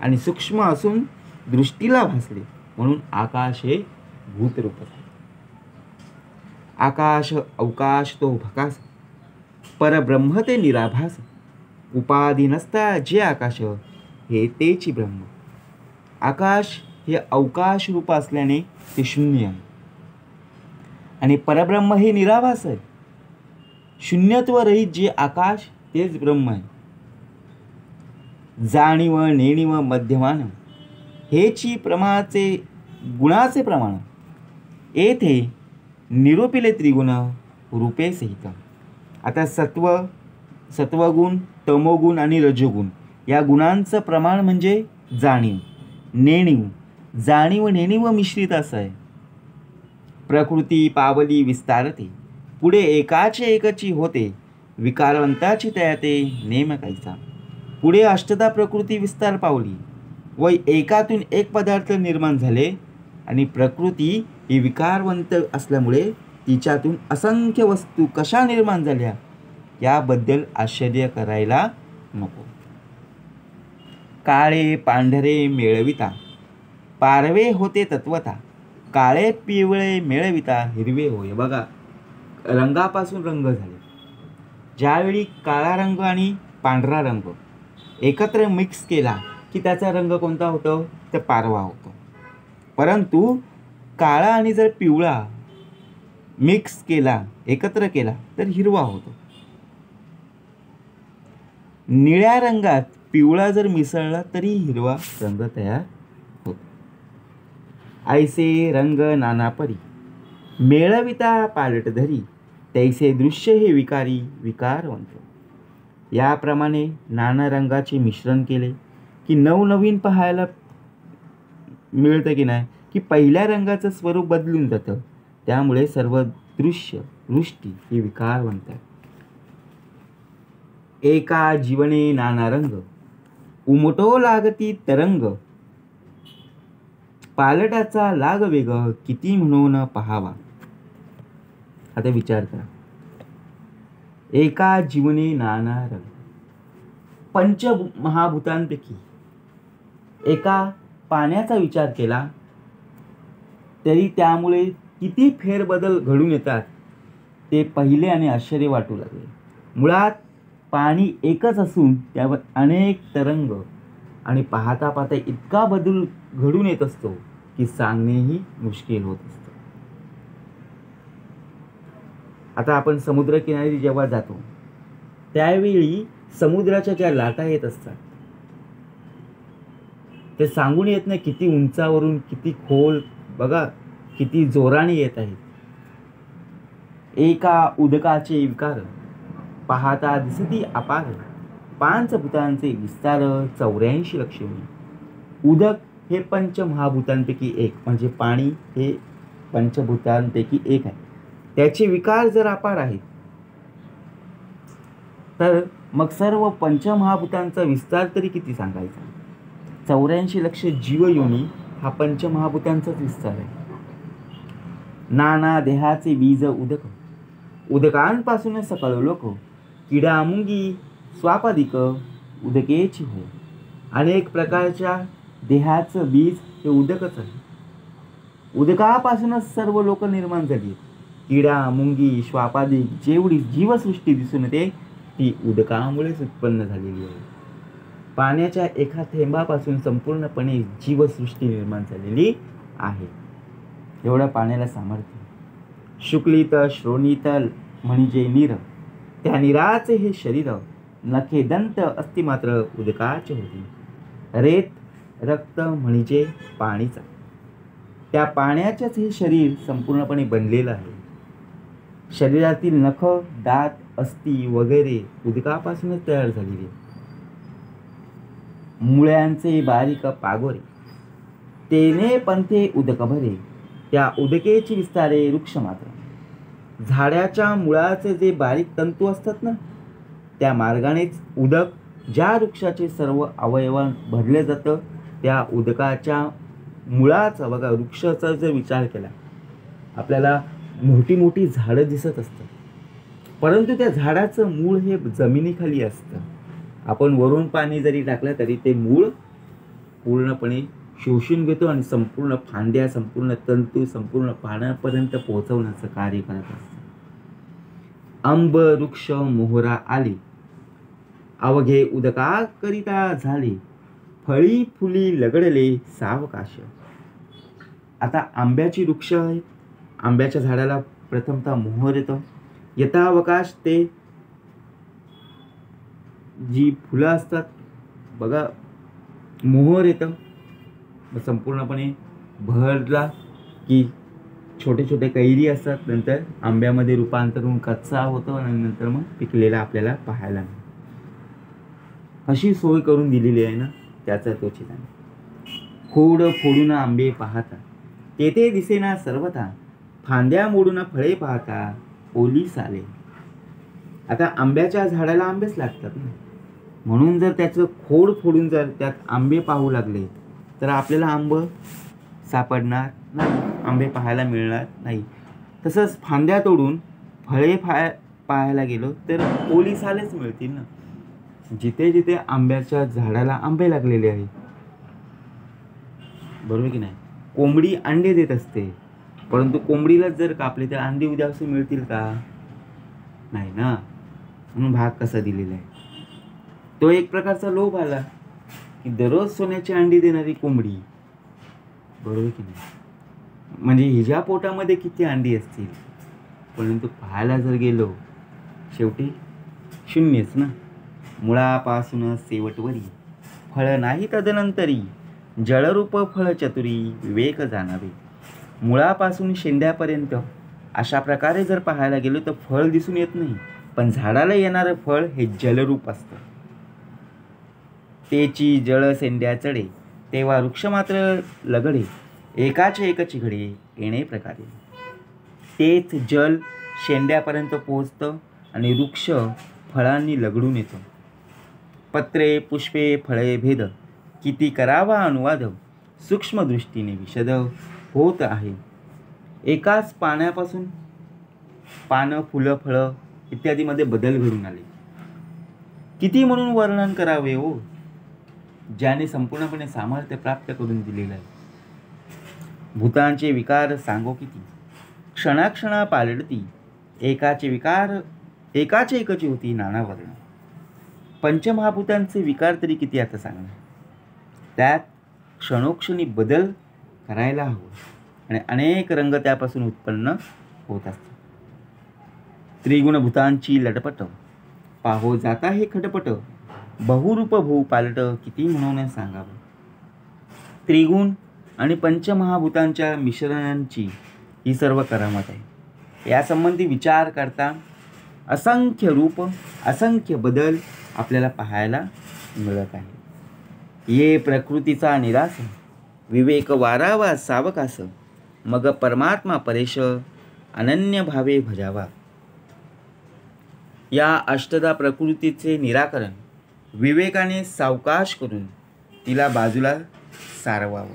आणि सूक्ष्म असून दृष्टीला भासले, म्हणून आकाश हे भूतरूप झाले. आकाश अवकाश तो भकास, परब्रह्म ते निराभास, उपाधी नसता जे आकाश, हे तेची ब्रह्म. आकाश हे अवकाश रूप असल्याने ते शून्य आहे आणि परब्रह्म हे निराभास आहे. शून्यत्व रहित जे आकाश तेच ब्रह्म आहे. जाणीव नेणीव मध्यमान, हेची प्रमाचे गुणाचे प्रमाण, येथे निरूपिले त्रिगुण रूपे सहित. आता सत्वगुण, तमोगुण आणि रजोगुण या गुणांचं प्रमाण म्हणजे जाणीव नेणीव. जाणीव नेणीव मिश्रित असं आहे. प्रकृती पावली विस्तारते, पुढे एकाचे एकची होते, विकारवंताची तयाते नेम कैसा. पुढे अष्टदा प्रकृती विस्तार पावली व एकातून एक पदार्थ निर्माण झाले आणि प्रकृती ही विकारवंत असल्यामुळे तिच्यातून असंख्य वस्तू कशा निर्माण झाल्या याबद्दल आश्चर्य करायला नको. काळे पांढरे मेळविता, पारवे होते तत्वता, काळे पिवळे मेळविता हिरवे होय. बघा, रंगापासून रंग झाले. ज्यावेळी काळा रंग आणि पांढरा रंग एकत्र मिक्स केला की त्याचा रंग कोणता होतो, तर पारवा होतो. परंतु काळा आणि जर पिवळा मिक्स केला, एकत्र केला तर हिरवा होतो. निळ्या रंगात पिवळा जर मिसळला तरी हिरवा रंग तयार होतो. ऐसे रंग नाना परी, मेळविता पालट धरी, तैसे दृश्य हे विकारी विकारवंत. याप्रमाणे नाना रंगाचे मिश्रण केले की नवनवीन पाहायला मिळतं की नाही, की पहिल्या रंगाचं स्वरूप बदलून जातं. त्यामुळे सर्व दृश्य दृष्टी ही विकारवंत आहे. एका जीवने नाना रंग, उमटो लागती तरंग, पालटाचा लाग वेग, किती म्हणून पहावा. आता विचार करा, एका जीवने नाना रंग. पंचमहाभूतांपैकी एका पाण्याचा विचार केला तरी त्यामुळे किती फेरबदल घडून येतात ते पहिले आणि आश्चर्य वाटू लागले. मुळात पाणी एकच असून त्यावर अनेक तरंग आणि पाहता पाहता इतका बदल घडून येत असतो की सांगणेही मुश्किल होत असतं. आता आपण समुद्रकिनारी जेव्हा जातो त्यावेळी समुद्राच्या ज्या लाटा येत असतात ते सांगून येत नाही किती उंचावरून किती खोल, बघा किती जोराने येत आहेत. एका उदकाचे विकार, पाहता दिसती अपार, पांचभूतांचे विस्तार 84 लक्ष. उदक हे पंचमहाभूतांपैकी एक, म्हणजे पाणी हे पंचभूतांपैकी एक आहे. त्याचे विकार जर अपार आहेत तर मग सर्व पंचमहाभूतांचा विस्तार तरी किती सांगायचा. 84 लक्ष जीवयोनी हा पंचमहाभूतांचाच विस्तार आहे. नाना देहाचे बीज उदक, उदकांपासून सकळ लोक, किडा मुंगी स्वापादिक उदकेची हो. अनेक प्रकारच्या देहाचं बीज हे उदकच आहे. उदकापासूनच सर्व लोक निर्माण झाली. किडा मुंगी श्वापादिक जेवढी जीवसृष्टी दिसून येते ती उदकामुळेच उत्पन्न झालेली आहे. पाण्याच्या एका थेंबापासून संपूर्णपणे जीवसृष्टी निर्माण झालेली आहे. एवढं पाण्याला सामर्थ्य. शुक्लित श्रोणीत म्हणजे नीर, त्या नीराचे हे शरीर, नखे दंत अस्ति मात्र उदकाचे होती. रेत रक्त म्हणजे पाणीचा, त्या पाण्याचेच हे शरीर संपूर्णपणे बनलेलं आहे. शरीरातील नख दात अस्ति वगैरे उदकापासूनच तयार झालेली. मुळ्यांचे बारीक पागोरे, तेने पंथे उदक भरे, त्या उदकेची विस्तारे वृक्ष मात्र. झाडाच्या मुळाचे जे बारीक तंतू असतात ना, त्या मार्गानेच उदक ज्या वृक्षाचे सर्व अवयवान भरले जातं त्या उदकाच्या मुळाचा, बघा वृक्षाचा जर विचार केला आपल्याला मोठी मोठी झाडं दिसत असतात, परंतु त्या झाडाचं मूळ हे जमिनीखाली असतं. आपण वरून पाणी जरी टाकलं तरी ते मूळ पूर्णपणे शोषून घेतो आणि संपूर्ण फांद्या, संपूर्ण तंतू, संपूर्ण पाण्यापर्यंत पोहोचवण्याचं कार्य करत असतं. आंब वृक्ष मोहरा आले, अवघे उदका करिता झाले, फळी फुली लगडले सावकाश. आता आंब्याची वृक्ष आहेत, आंब्याच्या झाडाला प्रथमतः मोहर येतं, यथावकाश ते जी फुलं असतात बघा, मोहर येतं, संपूर्णपणे भरला की छोटे छोटे कैरी असतात, नंतर आंब्यामध्ये रूपांतर होऊन कच्चा होतो आणि नंतर मग पिकलेला आपल्याला पाहायला मिळतो. अशी सोय करून दिलेली आहे ना, त्याचा तो चित्र. खोड फोडून आंबे पाहता, तेथे दिसेना सर्वथा, फांद्या मोडून फळे पाहता, पोलीस आले. आता आंब्याच्या झाडाला आंबेच लागतात ना, म्हणून जर त्याचं खोड फोडून जर त्यात आंबे पाहू लागले तर आपल्याला आंब सापडणार नाही, आंबे पाहायला मिळणार नाही. तसंच फांद्या तोडून फळे पाहायला गेलो तर पोलीस आलेच मिळतील ना. जिथे जिथे आंब्याच्या झाडाला आंबे लागलेले आहेत, बरोबर की नाही. कोंबडी अंडे देत असते, परंतु कोंबडीलाच जर कापले तर अंडे उद्यापासून मिळतील का? नाही ना. म्हणून भाग कसा दिलेला आहे, तो एक प्रकारचा लोभ आला की दररोज सोन्याची अंडी देणारी कोंबडी, बरोबर की नाही. म्हणजे हिच्या पोटामध्ये किती अंडी असतील, परंतु पाहायला जर गेलो शेवटी शून्यच ना. मुळापासून शेवटवरी फळ नाही तदनंतरी, जळरूप फळ चतुरी विवेक जाणावे. मुळापासून शेंड्यापर्यंत अशा प्रकारे जर पाहायला गेलो तर फळ दिसून येत नाही, पण झाडाला येणारं फळ हे जलरूप असतं. तेची जळ शेंड्या चढे, तेव्हा वृक्ष मात्र लगडे, एकाचे एक चिघडे येणे प्रकारे. तेच जल शेंड्यापर्यंत पोहोचतं आणि वृक्ष फळांनी लगडून येतो. पत्रे पुष्पे फळे भेद, किती करावा अनुवाद, सूक्ष्म दृष्टीने विशद होत आहे. एकाच पाण्यापासून पानं फुलं फळं इत्यादीमध्ये बदल घडून आले. किती म्हणून वर्णन करावे हो, ज्याने संपूर्णपणे सामर्थ्य प्राप्त करून दिलेलं आहे. भूतांचे विकार सांगो किती, क्षणाक्षणा पालटती, एकाचे विकार एकाचे एकची होती नाना वर्ण. पंचमहाभूतांचे विकार तरी किती आता सांगणार. त्यात क्षणोक्षणी बदल करायला हवं आणि अनेक रंग त्यापासून उत्पन्न होत असतात. त्रिगुणभूतांची लटपट, पाहो जाता हे खटपट, बहुरूप भू पालट, किती म्हणून सांगावं. त्रिगुण आणि पंचमहाभूतांच्या मिश्रणांची ही सर्व करामत आहे. यासंबंधी विचार करता असंख्य रूप, असंख्य बदल आपल्याला पाहायला मिळत आहे. ये प्रकृतीचा निरास, विवेक वारावा सावकास, मग परमात्मा परेश, अनन्य भावे भजावा. या अष्टदा प्रकृतीचे निराकरण विवेकाने सावकाश करून तिला बाजूला सारवावं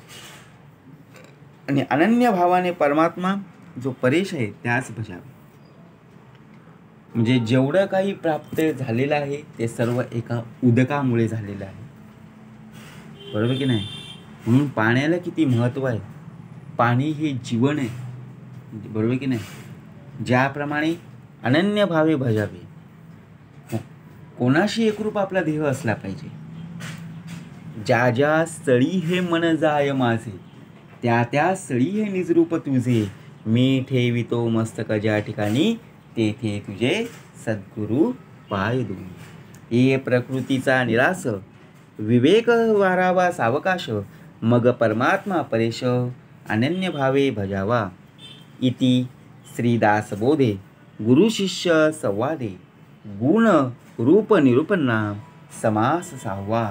आणि अनन्य भावाने परमात्मा जो परेश आहे त्याच भजावे. म्हणजे जेवढं काही प्राप्त झालेलं आहे ते सर्व एका उदकामुळे झालेलं आहे, बरोबर की नाही. म्हणून पाण्याला किती महत्त्व आहे. पाणी हे जीवन आहे, बरोबर की नाही. ज्याप्रमाणे अनन्य भावे भजावे, कोणाशी एकरूप आपला देह असला पाहिजे. ज्या ज्या स्थळी हे मन जाय माझे, त्या त्या स्थळी हे निजरूप तुझे, मी ठेवितो मस्तक ज्या ठिकाणी, तेथे तुझे सद्गुरु पाय दोन. ये प्रकृतीचा निरास, विवेक वारावा सावकाश, मग परमात्मा परेश, अनन्य भावे भजावा. इति श्रीदास बोधे गुरु शिष्य संवादे, गुण रूप निरूपन्ना समास 6वा.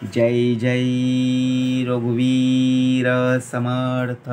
जय जय रघुवीर समर्थ.